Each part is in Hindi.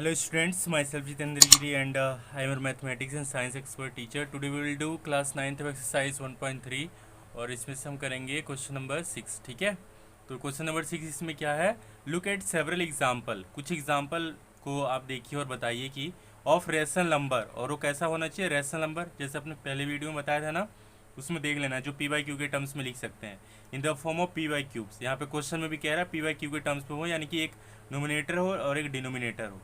Hello students, myself Jitendra Giri and I am your mathematics and science expert teacher. Today we will do class 9th of exercise 1.3 और इसमें से हम करेंगे क्वेश्चन नंबर 6। ठीक है, तो क्वेश्चन नंबर 6 इसमें क्या है, लुक एट सेवरल एग्जाम्पल। कुछ एग्जाम्पल को आप देखिए और बताइए कि ऑफ रेशनल नंबर, और वो कैसा होना चाहिए, रेशनल नंबर। जैसे अपने पहले वीडियो में बताया था ना, उसमें देख लेना जो पी बाई क्यू के टर्म्स में लिख सकते हैं in the form of P by cubes. यहाँ पे क्वेश्चन में भी कह रहा है पी बाई क्यू के टर्म्स में हो, यानी कि एक नोमिनेटर हो और एक डिनोमिनेटर हो।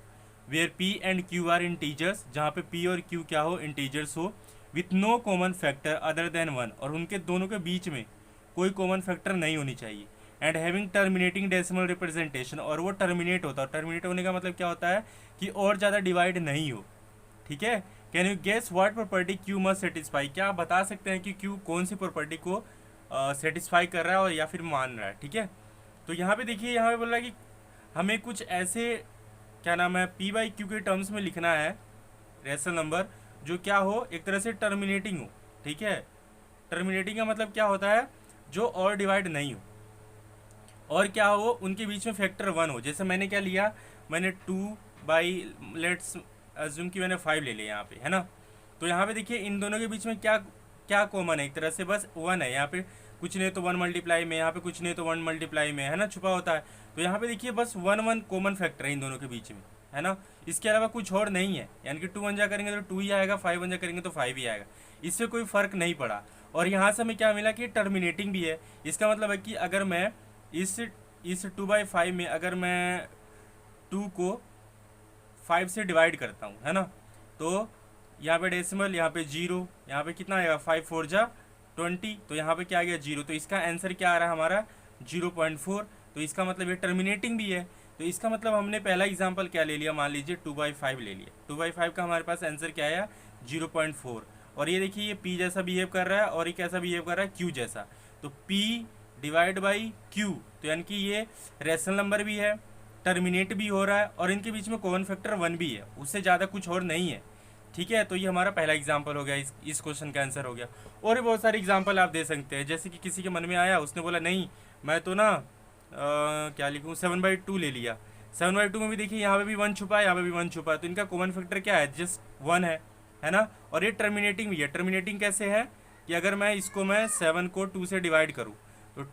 Where P and Q are integers, जहाँ पे पी और क्यू क्या हो, इंटीजर्स हो, with no common factor other than one, और उनके दोनों के बीच में कोई कॉमन फैक्टर नहीं होनी चाहिए। And having terminating decimal representation, और वो टर्मिनेट होता है। टर्मिनेट होने का मतलब क्या होता है कि और ज़्यादा डिवाइड नहीं हो। ठीक है, can you guess what property Q must satisfy, क्या आप बता सकते हैं कि क्यू कौन सी प्रॉपर्टी को सेटिस्फाई कर रहा है और या फिर मान रहा है। ठीक है, तो यहाँ पे देखिए, यहाँ पे बोल रहा है कि हमें कुछ ऐसे क्या नाम है पी बाई क्यू के टर्म्स में लिखना है रेशनल नंबर जो क्या हो, एक तरह से टर्मिनेटिंग हो। ठीक है, टर्मिनेटिंग का मतलब क्या होता है, जो और डिवाइड नहीं हो, और क्या हो, उनके बीच में फैक्टर वन हो। जैसे मैंने क्या लिया, मैंने 2 बाई, लेट्स अज्यूम कि मैंने 5 ले लिया यहाँ पे, है ना। तो यहाँ पे देखिए इन दोनों के बीच में क्या क्या कॉमन है, एक तरह से बस वन है। यहाँ पे कुछ नहीं तो 1 मल्टीप्लाई में, यहाँ पे कुछ नहीं तो 1 मल्टीप्लाई में, है ना, छुपा होता है। तो यहाँ पे देखिए बस 1 कॉमन फैक्टर है इन दोनों के बीच में, है ना। इसके अलावा कुछ और नहीं है, यानी कि 2 वन जा करेंगे तो 2 ही आएगा, 5 वन जा करेंगे तो 5 ही आएगा। इससे कोई फर्क नहीं पड़ा। और यहाँ से हमें क्या मिला कि टर्मिनेटिंग भी है। इसका मतलब है कि अगर मैं इस 2/5 में अगर मैं 2 को 5 से डिवाइड करता हूँ, है ना, तो यहाँ पे डेसिमल, यहाँ पे जीरो, यहाँ पे कितना आएगा, 5 4 जा 20, तो यहाँ पे क्या आ गया, जीरो। तो इसका आंसर क्या आ रहा है हमारा, 0.4। तो इसका मतलब ये टर्मिनेटिंग भी है। तो इसका मतलब हमने पहला एग्जाम्पल क्या ले लिया, मान लीजिए 2/5 ले लिया। 2/5 का हमारे पास आंसर क्या आया, 0.4। और ये देखिए ये पी जैसा बिहेव कर रहा है और ये कैसा बिहेव कर रहा है, क्यू जैसा। तो पी डिवाइड बाई क्यू, तो यानी कि ये रेशनल नंबर भी है, टर्मिनेट भी हो रहा है, और इनके बीच में कॉमन फैक्टर वन भी है, उससे ज़्यादा कुछ और नहीं है। ठीक है, तो ये हमारा पहला एग्जाम्पल हो गया, इस क्वेश्चन का आंसर हो गया। और भी बहुत सारे एग्जाम्पल आप दे सकते हैं, जैसे कि किसी के मन में आया, उसने बोला नहीं मैं तो ना क्या लिखूँ, 7/2 ले लिया। 7/2 में भी देखिए यहाँ पे भी 1 छुपा है, यहाँ पे भी 1 छुपा है, तो इनका कॉमन फैक्टर क्या है, जस्ट 1 है ना। और ये टर्मिनेटिंग भी है। टर्मिनेटिंग कैसे है कि अगर मैं 7 को 2 से डिवाइड करूँ तो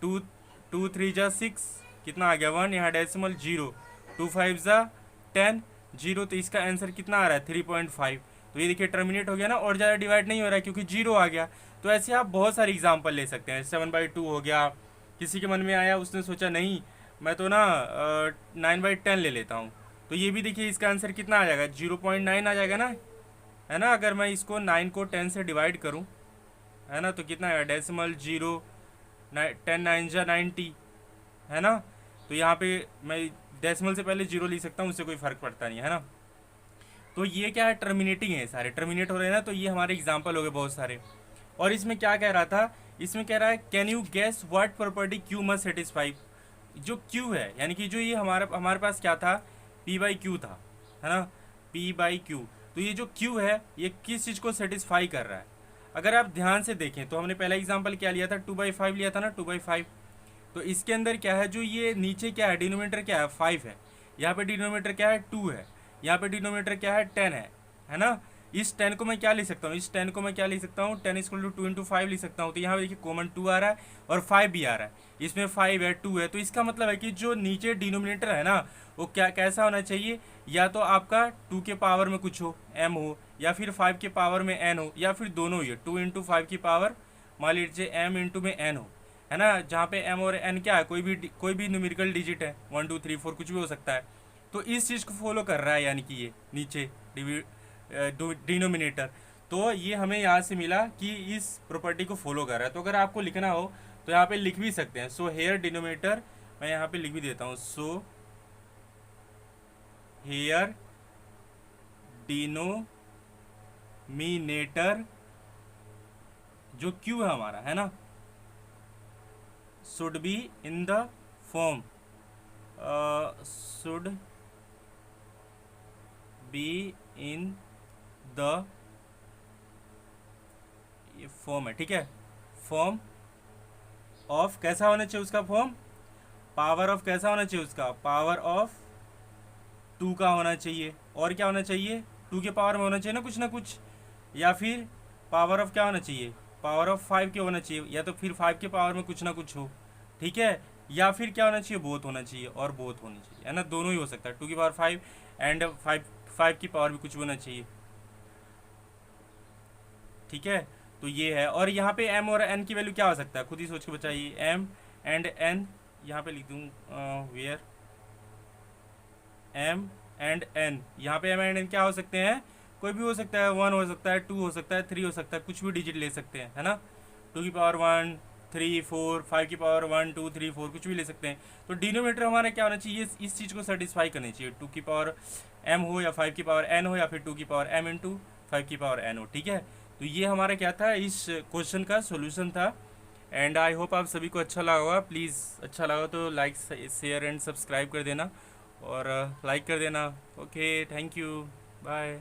2 3 जा 6, कितना आ गया 1, यहाँ डेसिमल 0, 2 5 जा 10, 0। तो इसका आंसर कितना आ रहा है, 3.5। तो ये देखिए टर्मिनेट हो गया ना, और ज़्यादा डिवाइड नहीं हो रहा है क्योंकि 0 आ गया। तो ऐसे आप बहुत सारे एग्जाम्पल ले सकते हैं। 7/2 हो गया, किसी के मन में आया, उसने सोचा नहीं मैं तो ना 9/10 ले लेता हूँ, तो ये भी देखिए इसका आंसर कितना आ जाएगा, 0.9 आ जाएगा ना, है ना। अगर मैं इसको 9 को 10 से डिवाइड करूँ, है ना, तो कितना आएगा, डेसिमल 0, 10 9 जा 90, है ना। तो यहाँ पे मैं डेसिमल से पहले 0 लिख सकता हूँ, उससे कोई फर्क पड़ता नहीं है ना। तो ये क्या है, टर्मिनेटिंग है, सारे टर्मिनेट हो रहे हैं ना। तो ये हमारे एग्जाम्पल हो गए बहुत सारे। और इसमें क्या कह रहा था, इसमें कह रहा है can you guess what property Q must satisfy. जो क्यू है, यानी कि जो ये हमारे पास क्या था, पी बाई क्यू था, है ना, पी बाई क्यू। तो ये जो क्यू है ये किस चीज़ को सेटिस्फाई कर रहा है। अगर आप ध्यान से देखें तो हमने पहला एग्जाम्पल क्या लिया था, 2/5 लिया था ना, 2/5। तो इसके अंदर क्या है, जो ये नीचे क्या है, डिनोमीटर क्या है, 5 है, यहाँ पे डिनोमीटर क्या है, 2 है, यहाँ पे डिनोमीटर क्या है, 10 है ना। इस 10 को मैं क्या लिख सकता हूँ, इस 10 को मैं क्या लिख सकता हूँ, 10 इक्वल टू 2 इंटू 5 लिख सकता हूँ। तो यहाँ पे देखिए कॉमन 2 आ रहा है और 5 भी आ रहा है, इसमें 5 है 2 है। तो इसका मतलब है कि जो नीचे डिनोमिनेटर है ना, वो क्या कैसा होना चाहिए, या तो आपका 2 के पावर में कुछ हो, m हो, या फिर 5 के पावर में n हो, या फिर दोनों ही हो, 2 इंटू 5 की पावर मान लीजिए m इंटू में n हो, है ना। जहाँ पे m और n क्या है, कोई भी न्यूमेरिकल डिजिट है, 1 2 3 4 कुछ भी हो सकता है। तो इस चीज़ को फॉलो कर रहा है, यानी कि ये नीचे डिनोमिनेटर। तो ये हमें यहाँ से मिला कि इस प्रॉपर्टी को फॉलो कर रहा है। तो अगर आपको लिखना हो तो यहाँ पे लिख भी सकते हैं, सो हेयर डिनोमिनेटर, मैं यहाँ पे लिख भी देता हूँ, सो हेयर डिनोमिनेटर जो क्यू है हमारा, है ना, should be in the form, should be in the, ये फॉर्म है, ठीक है, फॉर्म ऑफ, कैसा होना चाहिए उसका फॉर्म, पावर ऑफ, कैसा होना चाहिए उसका, पावर ऑफ 2 का होना चाहिए, और क्या होना चाहिए, 2 के पावर में होना चाहिए ना कुछ, या फिर पावर ऑफ क्या होना चाहिए, पावर ऑफ 5 के होना चाहिए, या तो फिर 5 के पावर में कुछ ना कुछ हो, ठीक है, या फिर क्या होना चाहिए, बोथ होना चाहिए, और बोथ होनी चाहिए, है ना, दोनों ही हो सकता है, 2 की पावर 5 एंड 5 की पावर भी कुछ भी होना चाहिए, ठीक है। तो ये है, और यहाँ पे m और n की वैल्यू क्या हो सकता है, खुद ही सोच के बताइए, m एंड n, यहाँ पे लिख दूँ वेयर m एंड n, यहाँ पे m एंड n क्या हो सकते हैं, कोई भी हो सकता है, 1 हो सकता है, 2 हो सकता है, 3 हो सकता है, कुछ भी डिजिट ले सकते हैं, है ना, 2 की पावर 1, 3, 4, 5 की पावर 1, 2, 3, 4 कुछ भी ले सकते हैं। तो डिनोमीटर हमारा क्या होना चाहिए, इस चीज़ को सेटिस्फाई करनी चाहिए, 2 की पावर m हो या 5 की पावर n हो या फिर 2 की पावर m इंटू 5 की पावर n हो, ठीक है। तो ये हमारा क्या था, इस क्वेश्चन का सोल्यूशन था। एंड आई होप आप सभी को अच्छा लगा होगा। प्लीज़ अच्छा लगा तो लाइक शेयर एंड सब्सक्राइब कर देना और लाइक कर देना। Okay, thank you, bye.